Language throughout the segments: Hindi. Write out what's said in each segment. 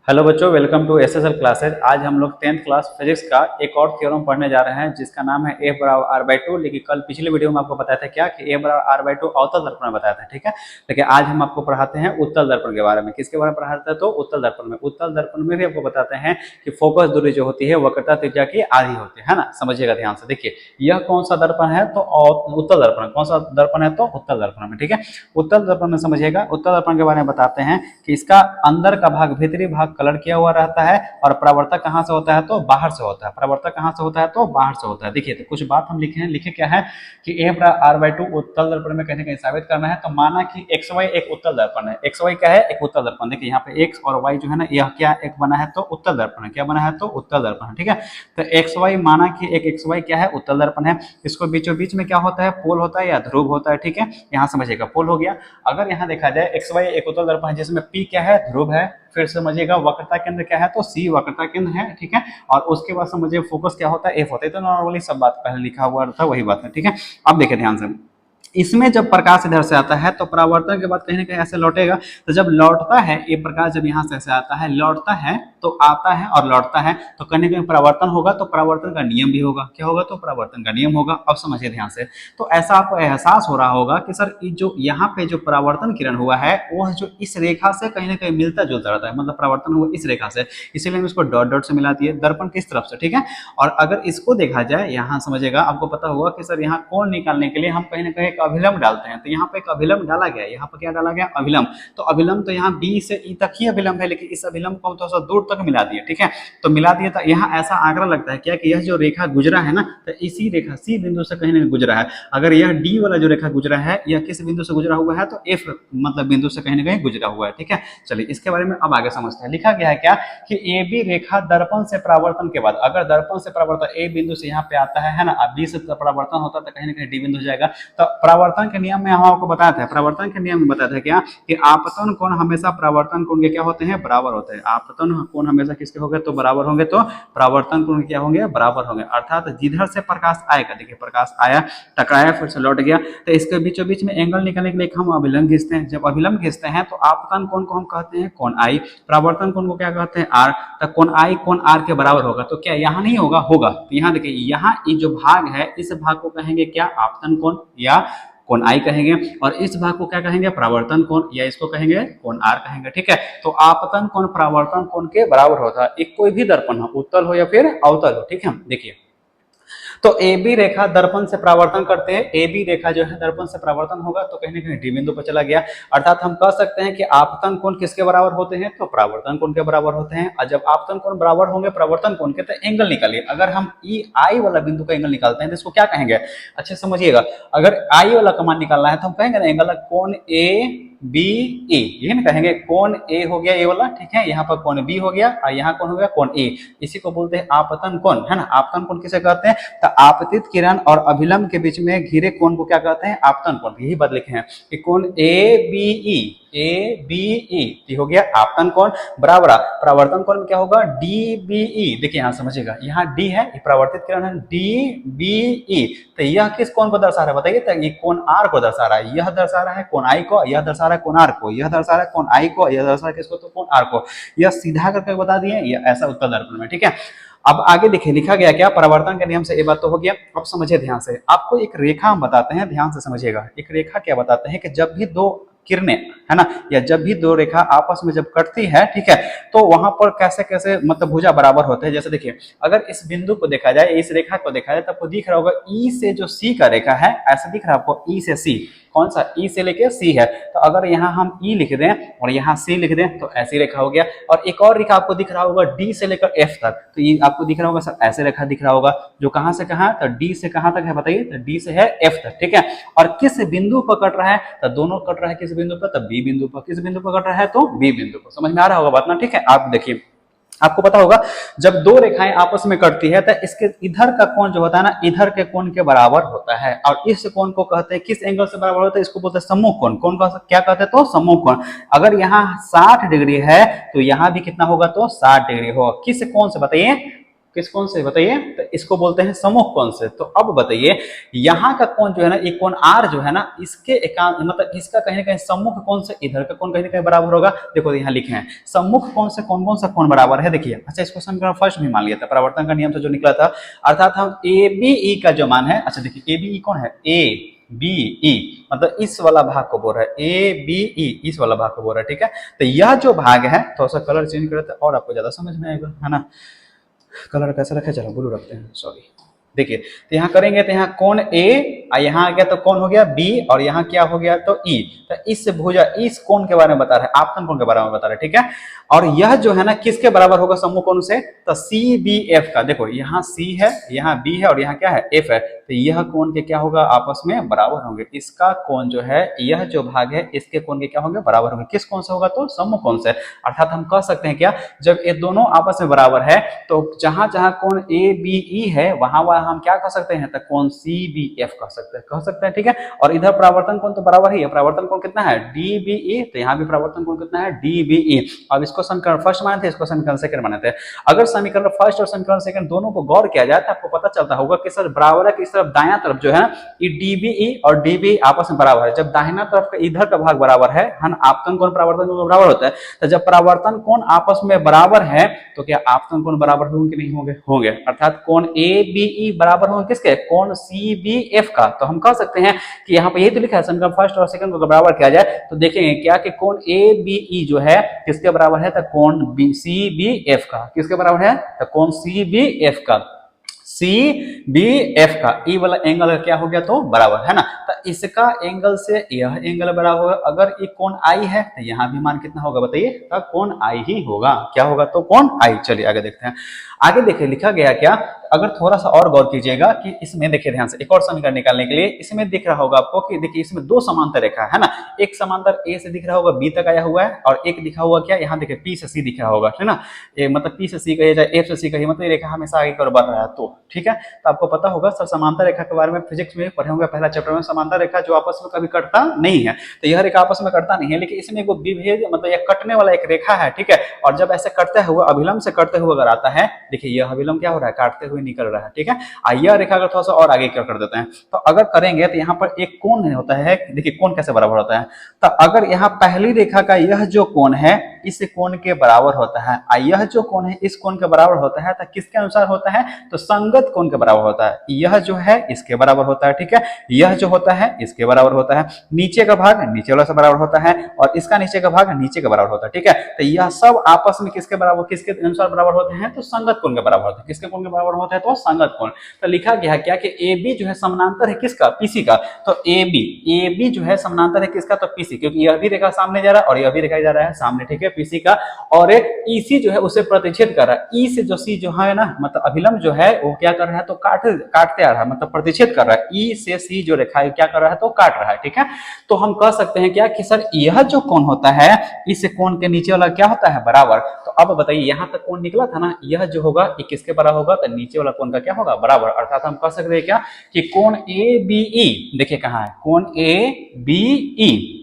हेलो बच्चों, वेलकम टू एसएसएल क्लासेज। आज हम लोग 10th क्लास फिजिक्स का एक और थ्योरम पढ़ने जा रहे हैं जिसका नाम है F बराबर आर बाई टू। लेकिन कल पिछले वीडियो में आपको बताया था क्या कि F बराबर आर बाई टू अवतल दर्पण में बताया था, ठीक है। लेकिन आज हम आपको पढ़ाते हैं उत्तल दर्पण के बारे में। किसके बारे में पढ़ाते हैं? तो उत्तल दर्पण में। उत्तल दर्पण में भी आपको बताते हैं कि फोकस दूरी जो होती है वक्रता त्रिज्या की आधी होती है ना। समझिएगा ध्यान से। देखिए यह कौन सा दर्पण है? तो उत्तल दर्पण। कौन सा दर्पण है? तो उत्तल दर्पण में, ठीक है। उत्तल दर्पण में समझिएगा, उत्तल दर्पण के बारे में बताते हैं कि इसका अंदर का भाग, भीतरी भाग कलर किया हुआ रहता है और परावर्तक कहां से होता है? तो बाहर से होता है। परावर्तक कहां से होता है? तो बाहर से होता है। देखिए तो कुछ बात हम लिखे हैं। लिखे क्या है कि F आर बाई टू उत्तल दर्पण में कहीं कहीं साबित करना है। तो माना कि एक्स वाई एक उत्तल दर्पण है। एक्स वाई क्या है? एक उत्तल दर्पण। देखिए यहाँ पे एक्स और वाई जो है ना, यह क्या एक बना है? तो उत्तल दर्पण है। क्या बना है? तो उत्तल दर्पण है, ठीक है। तो एक्स वाई, माना कि एक एक्स वाई क्या है? उत्तल दर्पण है। इसको बीचों बीच में क्या होता है? पोल होता है या ध्रुव होता है, ठीक है। यहाँ समझिएगा पोल हो गया। अगर यहाँ देखा जाए एक्स वाई एक उत्तल दर्पण है जिसमें P क्या है? ध्रुव है। फिर समझिएगा वक्रता केंद्र क्या है? तो C वक्रता केंद्र है, ठीक है। और उसके बाद समझिए फोकस क्या होता है? F होता है। तो नॉर्मली सब बात पहले लिखा हुआ था वही बात है, ठीक है। अब देखिए ध्यान से, इसमें जब प्रकाश इधर से आता है तो परावर्तन के बाद कहीं ना कहीं ऐसे लौटेगा। तो जब लौटता है ये प्रकाश, जब यहाँ से ऐसे आता है, लौटता है तो आता है और लौटता है तो कहीं ना कहीं परावर्तन होगा। तो परावर्तन का नियम भी होगा। क्या होगा? तो परावर्तन का नियम होगा। अब समझिए ध्यान से। तो ऐसा आपको एहसास हो रहा होगा कि सर जो यहाँ पे जो परावर्तन किरण हुआ है वह जो इस रेखा से कहीं ना कहीं मिलता जुलता रहता है। मतलब परावर्तन हुआ इस रेखा से, इसीलिए हम इसको डॉट डॉट से मिला दिए। दर्पण किस तरफ से, ठीक है। और अगर इसको देखा जाए, यहाँ समझिएगा, आपको पता होगा कि सर यहाँ कोण निकालने के लिए हम कहीं ना कहीं एक अभिलंब डालते हैं। तो यहाँ पे एक अभिलंब डाला गया। यहाँ पे क्या डाला गया? अभिलंब। तो अभिलंब तो यहाँ बी से ई तक ही अभिलंब है, लेकिन इस अभिलंब को हम थोड़ा सा दूर तक मिला दिए, ठीक है। तो मिला दिए तो यहाँ ऐसा आंकड़ा लगता है क्या कि यह जो रेखा गुजरा है ना, तो इसी रेखा सी बिंदु से कहीं ना गुजरा है। अगर यह डी वाला जो रेखा गुजरा है यह किस बिंदु से गुजरा हुआ है? तो एफ मतलब बिंदु से कहीं ना कहीं गुजरा हुआ है, ठीक है। चलिए इसके बारे में अब आगे समझते हैं। लिखा गया है क्या कि ए बी रेखा दर्पण से परावर्तन के बाद, अगर दर्पण से परावर्तन ए बिंदु से यहाँ पे आता है ना, अब बी से परावर्तन होता है तो कहीं ना कहीं डी बिंदु हो जाएगा। तो परावर्तन के नियम में हम आपको बताया था, परावर्तन के नियम में बताया था क्या कि आपतन कोण हमेशा परावर्तन कोण के क्या होते हैं? बराबर होते हैं। आपतन कोण हमेशा किसके होंगे? तो बराबर होंगे। तो परावर्तन कोण क्या होंगे? बराबर होंगे। अर्थात जिधर से प्रकाश आएगा, देखिए प्रकाश आया, टकराया, फिर से लौट गया, तो इसके बीचों बीच में एंगल निकालने के लिए हम अभिलंब खींचते हैं। जब अभिलंब खींचते हैं तो आपतन कोण को हम कहते हैं कोण आई, परावर्तन कोण को क्या कहते हैं? आर। तो कोण आई कोण आर के बराबर होगा। तो क्या यहाँ नहीं होगा? होगा। तो यहाँ देखिए, यहाँ ये जो भाग है इस भाग को कहेंगे क्या? आपतन कोण या कोण आई कहेंगे। और इस भाग को क्या कहेंगे? परावर्तन कोण, या इसको कहेंगे कोण आर कहेंगे, ठीक है। तो आपतन कोण परावर्तन कोण के बराबर होता है। एक कोई भी दर्पण हो, उत्तल हो या फिर अवतल हो, ठीक है। देखिए तो ए बी रेखा दर्पण से परावर्तन करते हैं। ए बी रेखा जो है दर्पण से परावर्तन होगा तो कहीं ना कहीं डी बिंदु पर चला गया। अर्थात हम कह सकते हैं कि आपतन कोण किसके बराबर होते हैं? तो परावर्तन कोण के बराबर होते हैं। और जब आपतन कोण बराबर होंगे परावर्तन कोण के, तो एंगल निकालिए। अगर हम ई आई वाला बिंदु का एंगल निकालते हैं तो इसको क्या कहेंगे? अच्छे समझिएगा। अगर आई वाला का मान निकालना है तो हम कहेंगे ना एंगल कोण ए बी ए, यही ना कहेंगे। कोण ए हो गया ये वाला, ठीक है। यहाँ पर कोण बी हो गया और यहाँ कौन हो गया? कोण ए। इसी को बोलते हैं आपतन कोण, है ना। आपतन कोण किसे कहते हैं? तो आपतित किरण और अभिलंब के बीच में घिरे कोण को क्या कहते हैं? आपतन कोण। यही बात लिखे हैं कि कोण A B E, A B E हो गया आपतन कोण, बराबर परावर्तन कोण में क्या होगा? D B E. देखिए यहाँ समझिएगा, यहाँ डी है, परावर्तित किरण है, डी बी ई। तो यह किस कोण को दर्शा रहा है बताइए? तो ये कोण आर को दर्शा रहा है। यह दर्शा रहा है कोण आई को, यह दर्शा रहा है कोण आर को, यह दर्शा रहा है कोण आई को, यह दर्शा रहा है किसको? तो कोण आर को। यह सीधा करके बता दिए, यह ऐसा उत्तल दर्पण में, ठीक है। अब आगे देखिए लिखा गया क्या? परावर्तन के नियम से ये बात तो हो गया। अब समझिए ध्यान से, आपको एक रेखा हम बताते हैं, ध्यान से समझिएगा। एक रेखा क्या बताते हैं कि जब भी दो किरणें, है ना, या जब भी दो रेखा आपस में जब कटती है, ठीक है, तो वहां पर कैसे कैसे मतलब भुजा बराबर होते हैं। जैसे देखिए, अगर इस बिंदु को देखा जाए, इस रेखा को देखा जाए, तो आपको दिख रहा होगा ई से जो सी का रेखा है, ऐसा दिख रहा है आपको ई से सी। कौन सा? ई से लेके सी है। तो अगर यहाँ हम ई लिख दें और यहाँ सी लिख दें तो ऐसी रेखा हो गया। और एक और रेखा आपको दिख रहा होगा डी से लेकर एफ तक, तो ये आपको दिख रहा होगा सर ऐसे रेखा दिख रहा होगा, जो कहां से कहां? तो डी से कहां तक है बताइए? तो डी से है एफ तक, ठीक है। और किस बिंदु पर कट रहा है? तो दोनों कट रहा है किस बिंदु पर? तो बी बिंदु पर। किस बिंदु पर कट रहा है? तो बी बिंदु पर। समझ में आ रहा होगा बात ना, ठीक है। आप देखिए, आपको पता होगा जब दो रेखाएं आपस में कटती है तो इसके इधर का कोण जो होता है ना, इधर के कोण के बराबर होता है। और इस कोण को कहते हैं, किस एंगल से बराबर होता है? इसको बोलते हैं सम्मुख कोण। कौन का क्या कहते हैं? तो सम्मुख कोण। अगर यहाँ 60 डिग्री है तो यहाँ भी कितना होगा? तो 60 डिग्री होगा। किस कोण से बताइए? किस कोण से बताइए, तो इसको बोलते हैं सम्मुख कोण से। तो अब बताइए यहाँ का कोण जो है ना, ये कोण आर जो है ना, इसके एकांत मतलब इसका कहीं ना कहीं सम्मुख कोण से इधर का कोण कहीं ना कहीं बराबर होगा। देखो यहाँ लिखे हैं सम्मुख कोण से कौन कौन सा कोण बराबर है, देखिए। अच्छा, इसको समीकरण फर्स्ट भी मान लिया था, परावर्तन का नियम से जो निकला था, अर्थात हम ए बी ई का जो मान है, अच्छा देखिए ए बी ई कौन है, ए बी ई मतलब इस वाला भाग को बोल रहा है, ए बी ई इस वाला भाग को बोल रहा है, ठीक है। तो यह जो भाग है, थोड़ा सा कलर चेंज करते हैं और आपको ज्यादा समझ में आएगा, है ना। कलर कैसे रखे, चलो ब्लू रखते हैं, सॉरी। देखिए तो यहाँ करेंगे तो यहाँ कोण ए, यहाँ आ गया तो कौन हो गया बी, और यहाँ क्या हो गया तो ई। तो इस भुजा इस कोण के बारे में बता रहे हैं, आपतन कोण के बारे में बता रहे हैं, ठीक है। और यह जो है ना किसके बराबर होगा सम्मुख कोण से, तो सी बी एफ का। देखो यहाँ सी है, यहाँ बी है और यहाँ क्या है एफ है, तो यह कोण के क्या होगा आपस में बराबर होंगे। इसका कोण जो है, यह जो भाग है इसके कोण के क्या होंगे बराबर होंगे। किस कोण से होगा तो सम्मुख कोण से। अर्थात हम कह सकते हैं क्या, जब ये दोनों आपस में बराबर है तो जहां जहां कोण ए बी ई है वहां वहां हम क्या कह सकते हैं, तो कोण सी बी एफ कह सकते हैं, ठीक है। और इधर परावर्तन कोण तो बराबर ही है, परावर्तन कोण कितना है डी बी ई, तो यहाँ भी परावर्तन कोण कितना है डी बी ई। अब इसको समीकरण फर्स्ट माने थे, इसको समीकरण सेकंड माने थे। अगर समीकरण फर्स्ट और समीकरण सेकंड दोनों को गौर किया जाए तो आपको पता चलता होगा कि सर बराबर है कि इस तरफ दायां तरफ जो है ये डीबीई और डीबी आपस में बराबर है। जब दाहिना तरफ का इधर का भाग बराबर है ना, आपतन कोण परावर्तन कोण बराबर होता है। तो जब परावर्तन कोण आपस में बराबर है तो क्या आपतन कोण बराबर होंगे कि नहीं होंगे, होंगे। अर्थात कोण ए बी ई बराबर होंगे किसके, कोण सी बी एफ का। तो हम कह सकते हैं कि यहाँ पे ये तो लिखा है समीकरण फर्स्ट और सेकंड को बराबर किया जाए तो देखेंगे क्या कि कोण ए बी ई जो है किसके बराबर है, तो कोण सी बी एफ का। किसके बराबर है, तो कोण सी बी एफ का, सी बी एफ का ई वाला एंगल क्या हो गया तो बराबर है ना। तो इसका एंगल से यह एंगल बराबर होगा। अगर ये कोण आई है तो यहाँ भी मान कितना होगा बताइए, तो कोण आई ही होगा। क्या होगा तो कोण आई। चलिए आगे देखते हैं। आगे देखिए लिखा गया क्या, अगर थोड़ा सा और गौर कीजिएगा कि इसमें देखिए ध्यान से, एक और समीकरण निकालने के लिए इसमें दिख रहा होगा आपको कि देखिए इसमें दो समांतर रेखा है ना, एक समांतर ए से दिख रहा होगा बी तक आया हुआ है और एक दिखा हुआ क्या, यहाँ देखिए पी से सी दिख रहा होगा, है ना। ये मतलब पी से सी कहिए चाहे एफ से सी कहिए, मतलब ये रेखा हमेशा आगे की ओर बढ़ रहा है, तो ठीक है। तो आपको पता होगा सर समांतर रेखा के बारे में फिजिक्स में पढ़े होंगे पहला चैप्टर में, समांतर रेखा जो आपस में कभी कटता नहीं है। तो यह रेखा आपस में कटता नहीं है, लेकिन इसमें एक विभेद मतलब यह कटने वाला एक रेखा है, ठीक है। और जब ऐसे कटते हुए अभिलंब से कटते हुए अगर आता है, देखिए यह अभिलंब क्या हो रहा है, काटते हुए निकल रहा है, ठीक है। यह रेखा अगर थोड़ा सा और आगे क्या कर देते हैं, तो अगर करेंगे तो यहाँ पर एक कोण होता है, देखिए कोण कैसे बराबर होता है। तो अगर यहाँ पहली रेखा का यह जो कोण है इस कोण के बराबर होता है, यह जो कोण है इस कोण के बराबर होता है, तो किसके अनुसार होता है, तो संगत कोण के बराबर होता है। यह जो है इसके बराबर होता है, ठीक है। यह जो होता है इसके बराबर होता है, नीचे का भाग नीचे वाला से बराबर होता है और इसका नीचे का भाग नीचे के बराबर होता है, ठीक है। तो यह सब आपस में किसके बराबर, किसके अनुसार बराबर होते हैं, तो संगत कोण के बराबर होते हैं। किसके कोण के बराबर होते हैं, तो संगत कोण। तो लिखा गया क्या कि ए बी जो है समानांतर है किसका, पीसी का। तो ए बी जो है समानांतर है किसका, तो पीसी, क्योंकि यह भी रेखा सामने जा रहा है और यह भी रेखा जा रहा है सामने, ठीक है, पीसी का। और एक ईसी जो है उसे प्रतिच्छेद कर रहा है। ई से जो सी जो है ना, मतलब अभिलंब जो है वो क्या कर रहा है, तो काटते आ रहा है, मतलब प्रतिच्छेद कर रहा है। ई से सी जो रेखा है क्या कर रहा है, तो काट रहा है, ठीक है। तो हम कह सकते हैं क्या कि सर यह जो कोण होता है इस कोण के नीचे वाला क्या होता है, बराबर। तो अब बताइए यहाँ तक कोण निकला था ना, यह जो होगा ये किसके बराबर होगा, तो नीचे वाला कोण का क्या होगा, बराबर। अर्थात हम कह सकते हैं क्या कि कोण ए बी ई, देखिए कहाँ है कोण ए बी ई,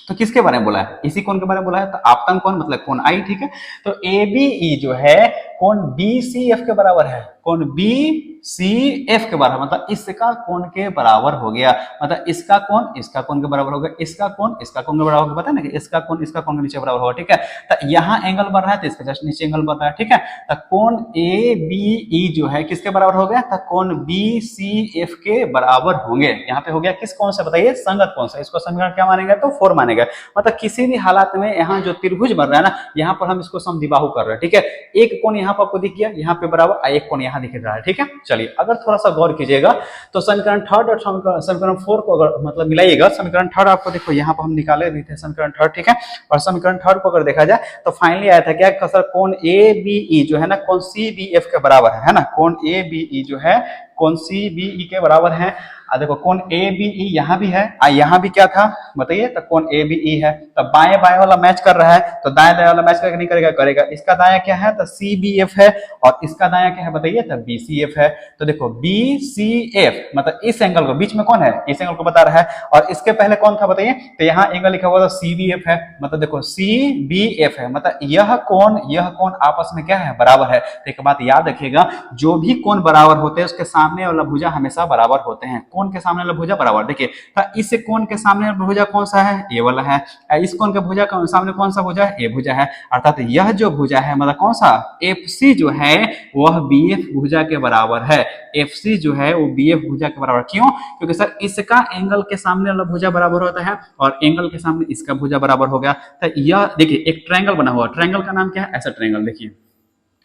तो किसके बारे में बोला है, इसी कोण के बारे में बोला है। तो आपतन कोण मतलब कोण आई, ठीक है। तो ए बी ई जो है कोण बी सी एफ के बराबर है, कोण बी सी एफ के बराबर, मतलब इसका कोण के बराबर हो गया। मतलब इसका कोण इसका कोण के बराबर हो गया, इसका कोण इसका कोण के बराबर होगा, पता है ना कि इसका कोण इसका कोण के नीचे बराबर होगा, ठीक है। तो यहाँ एंगल बढ़ रहा है तो इसका जस्ट नीचे एंगल बढ़ रहा है, ठीक है। तो कोण ए बी ई जो है किसके बराबर हो गया, तो कोण बी सी एफ के बराबर होंगे। यहाँ पे हो गया किस कोण से बताइए, संगत कोण से। इसको समीकरण क्या मानेंगे, तो 4 मानेंगे। मतलब किसी भी हालात में यहाँ जो त्रिभुज बन रहा है ना, यहाँ पर हम इसको समद्विबाहु कर रहे हैं, ठीक है। एक कोण यहाँ पर आपको दिख गया, यहाँ पे बराबर, एक कोण यहाँ दिख रहा है, ठीक है। चलिए अगर थोड़ा सा गौर कीजिएगा तो समीकरण थर्ड और समीकरण 4 को अगर मतलब मिलाइएगा, समीकरण थर्ड आपको देखो यहाँ पर हम निकाले भी थे समीकरण थर्ड, ठीक है। और समीकरण थर्ड को अगर देखा जाए तो फाइनली आया था क्या, सर कोण ए बी ई जो है ना कोण सी बी एफ के बराबर है ना, कोण ए बी ई जो है कोण सी बी ई के बराबर है। देखो कोण ए बी ई यहाँ भी है, यहाँ भी क्या था बताइए, तो कोण ए बी ई है, तो बाएं बाएं वाला मैच कर रहा है, तो दाएं दाएं वाला मैच करके नहीं करेगा, करेगा। इसका दायां क्या है, तो सी बी एफ है, और इसका दायां क्या है बताइए, तो बी सी एफ है। तो देखो बी सी एफ मतलब इस एंगल को, बीच में कौन है, इस एंगल को बता रहा है, और इसके पहले कौन था बताइए, तो यहाँ एंगल लिखा हुआ था सी बी एफ है, मतलब देखो सी बी एफ है, मतलब यह कोण आपस में क्या है, बराबर है। तो एक बात याद रखिएगा, जो भी कोण बराबर होते हैं उसके सामने वाला भुजा हमेशा बराबर होते हैं। कोण के सामने वाला भुजा बराबर, देखिए तो इस कोण के सामने वाला भुजा कौन सा है, ए वाला है, इस कोण के भुजा के सामने कौन सा भुजा है, ए भुजा है, अर्थात यह जो भुजा है मतलब कौन सा, एफ सी जो है वह बी एफ भुजा के बराबर है। एफ सी जो है वो बी एफ भुजा के बराबर, क्यों, क्योंकि सर इसका एंगल के सामने वाला भुजा बराबर होता है और एंगल के सामने इसका भुजा बराबर हो गया। तो यह देखिए एक ट्रायंगल बना हुआ, ट्रायंगल का नाम क्या है, ऐसा ट्रायंगल, देखिए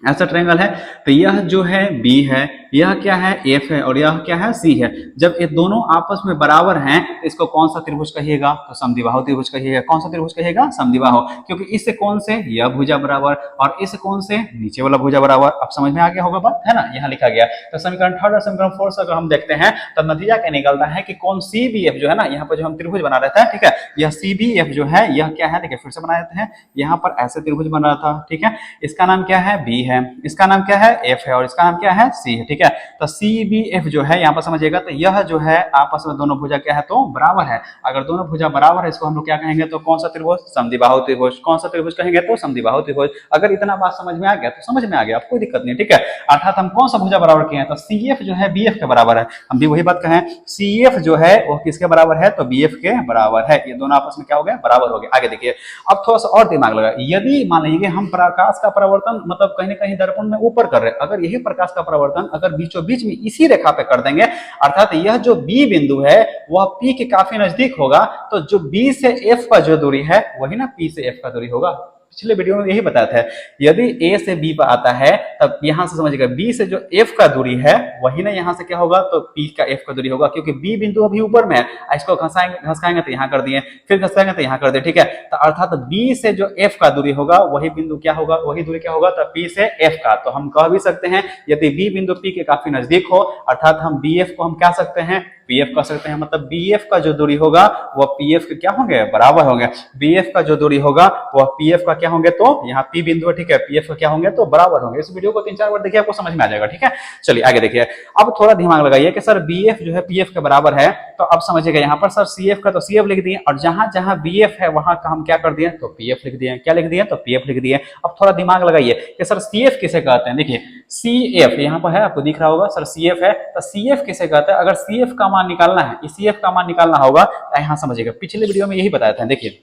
ऐसा ट्रायंगल है, तो यह जो है बी है, यह क्या है एफ है, और यह क्या है सी है। जब ये दोनों आपस में बराबर हैं तो इसको कौन सा त्रिभुज कहिएगा, तो समद्विबाहु त्रिभुज कहिएगा। कौन सा त्रिभुज कहिएगा, समद्विबाहु, क्योंकि इस कोण से यह भुजा बराबर और इस कोण से नीचे वाला भुजा बराबर। अब समझ में आ गया होगा बात, है ना, यहाँ लिखा गया। तो समीकरण 3 और समीकरण 4 से अगर हम देखते हैं तो नतीजा क्या निकलता है कि कोण सी बी एफ जो है ना, यहाँ पर जो हम त्रिभुज बना रहे थे, ठीक है, यह सी बी एफ जो है यह क्या है, देखिए फिर से बना देते हैं, यहाँ पर ऐसे त्रिभुज बन रहा था, ठीक है, इसका नाम क्या है, बी है, इसका नाम क्या है, एफ है, और इसका नाम क्या है, सी है, ठीक है। तो सी बी एफ जो है यहाँ पर समझिएगा, तो यह जो है आपस में दोनों भुजा क्या है, तो बराबर है। अगर दोनों भुजा बराबर है इसको हम लोग क्या कहेंगे, तो कौन सा त्रिभुज, समद्विबाहु त्रिभुज। कौन सा त्रिभुज कहेंगे, तो समद्विबाहु त्रिभुज। अगर इतना बात समझ में आ गया तो समझ में आ गया, कोई दिक्कत नहीं, ठीक है। अर्थात हम कौन सा भुजा बराबर किए हैं, तो सी एफ जो है बी एफ के बराबर है। हम भी वही बात कहें, सी एफ जो है वो किसके बराबर है, तो बी एफ के बराबर है। ये दोनों आपस में क्या हो गया, बराबर हो गए। आगे देखिए, अब थोड़ा सा और दिमाग लगा, यदि मान लीजिए हम प्रकाश का परावर्तन मतलब कहीं ना कहीं दर्पण में ऊपर कर रहे हैं, अगर यही प्रकाश का परावर्तन अगर बीचों बीच में इसी रेखा पे कर देंगे, अर्थात यह जो बी बिंदु है वह पी के काफी नजदीक होगा, तो जो बी से एफ का जो दूरी है वही ना पी से एफ का दूरी होगा। पिछले वीडियो में यही बताया था, यदि ए से बी पर आता है तब यहां से समझिएगा बी से जो एफ का दूरी है वही ना यहाँ से क्या होगा, तो पी का एफ का दूरी होगा, क्योंकि बी बिंदु अभी ऊपर में है। इसको घसकाएंगे तो यहाँ कर दिए, फिर घसकाएंगे तो यहाँ कर दिए, ठीक है। तो अर्थात बी से जो एफ का दूरी होगा वही बिंदु क्या होगा, वही दूरी क्या होगा, तो पी से एफ का। तो हम कह भी सकते हैं यदि बी बिंदु पी के काफी नजदीक हो, अर्थात हम बी एफ को हम क्या सकते हैं, पीएफ कह सकते हैं। मतलब बीएफ का जो दूरी होगा वह पीएफ के क्या होंगे, बराबर होंगे। बीएफ का जो दूरी होगा वह पीएफ का क्या होंगे, तो यहाँ पी बिंदु है, ठीक है, पीएफ का क्या होंगे, तो बराबर होंगे। इस वीडियो को 3-4 बार देखिए, आपको समझ में आ जाएगा, ठीक है। चलिए आगे देखिए, अब थोड़ा दिमाग लगाइए कि सर बीएफ जो है पीएफ के बराबर है, तो अब समझिएगा यहाँ पर सर सीएफ का तो सीएफ लिख दिए, और जहां जहां बीएफ है वहां का हम क्या कर दिए, तो पीएफ लिख दिए। क्या लिख दिए, तो पीएफ लिख दिए। अब थोड़ा दिमाग लगाइए कि सर सीएफ किसे कहते हैं। देखिए सीएफ यहाँ पर है, आपको दिख रहा होगा, सर सीएफ है, तो सीएफ किसे कहते हैं। अगर सीएफ का मान निकालना है, सीएफ का मान निकालना होगा, तो यहां समझिएगा, पिछले वीडियो में यही बताया था। देखिए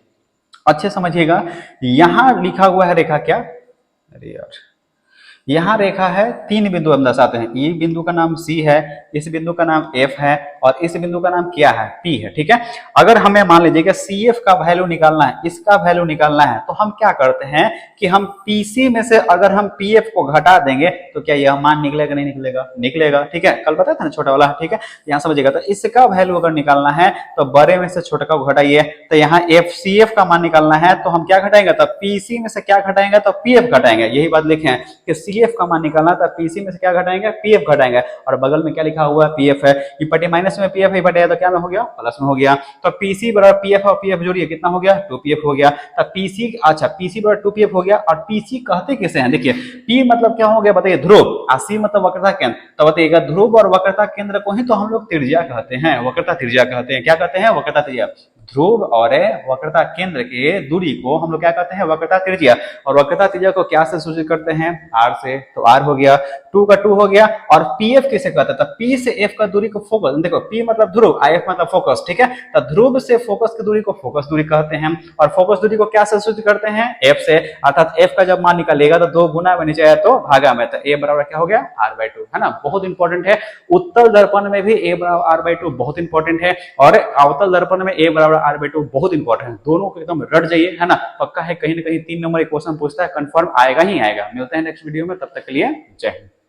अच्छे समझिएगा, यहां लिखा हुआ है रेखा क्या, अरे यार, यहाँ रेखा है, 3 बिंदु हम दर्शाते हैं। ये बिंदु का नाम सी है, इस बिंदु का नाम एफ है, और इस बिंदु का नाम क्या है, पी है, ठीक है। अगर हमें मान लीजिए कि सी एफ का वैल्यू निकालना है, इसका वैल्यू निकालना है, तो हम क्या करते हैं कि हम पीसी में से अगर हम पी एफ को घटा देंगे तो क्या यह मान निकलेगा, नहीं निकलेगा, निकलेगा, ठीक है। कल बताया था ना छोटा वाला, ठीक है। यहाँ समझिएगा, तो इसका वैल्यू अगर निकालना है तो बड़े में से छोटे को घटाइए। तो यहाँ एफ सी एफ का मान निकालना है तो हम क्या घटाएंगे, तो पीसी में से क्या घटाएंगे, तो पी एफ घटाएंगे। यही बात लिखे कि सीएफ का मान निकालना था, पीसी में से क्या घटाएंगे, पीएफ घटाएंगे, और बगल में क्या लिखा हुआ है, पीएफ है। ये पटे माइनस में पीएफ है, पटे तो क्या में हो गया, प्लस में हो गया। तो पीसी बराबर पीएफ और पीएफ जोड़िए, कितना हो गया, 2पीएफ हो गया। तो पीसी, अच्छा पीसी बराबर 2पीएफ हो गया। और पीसी कहते किसे हैं, देखिए पी मतलब क्या हो गया बताइए, ध्रुव, और सी मतलब वक्रता केंद्र। तो बताइएगा ध्रुव और वक्रता केंद्र को ही तो हम लोग त्रिज्या कहते हैं, वक्रता त्रिज्या कहते हैं। क्या कहते हैं, वक्रता त्रिज्या। ध्रुव और वक्रता केंद्र के दूरी को हम लोग क्या कहते हैं, वक्रता त्रिज्या। और वक्रता त्रिज्या को क्या से सूचित करते हैं, आर से। तो आर हो गया, 2 का 2 हो गया। और पीएफ किसे कहते हैं, तो पी से एफ का दूरी को फोकस, देखो पी मतलब ध्रुव, एफ मतलब फोकस, ठीक है। तो ध्रुव से फोकस की दूरी को फोकस दूरी कहते हैं, और फोकस दूरी को क्या से सूचित करते हैं, एफ से। अर्थात एफ का जब मान निकालेगा तो 2 गुना में नीचे आया तो भागा में, तो ए बराबर क्या हो गया, r/2, है ना। बहुत इंपॉर्टेंट है, उत्तल दर्पण में भी ए बराबर r/2 बहुत इंपॉर्टेंट है, और अवतल दर्पण में ए बराबर r/2 बहुत इंपॉर्टेंट है। दोनों को एकदम रट जाइए, है ना। पक्का है कहीं ना कहीं 3 नंबर एक क्वेश्चन पूछता है, कंफर्म आएगा ही आएगा। मिलते हैं नेक्स्ट वीडियो में, तब तक के लिए जय हिंद।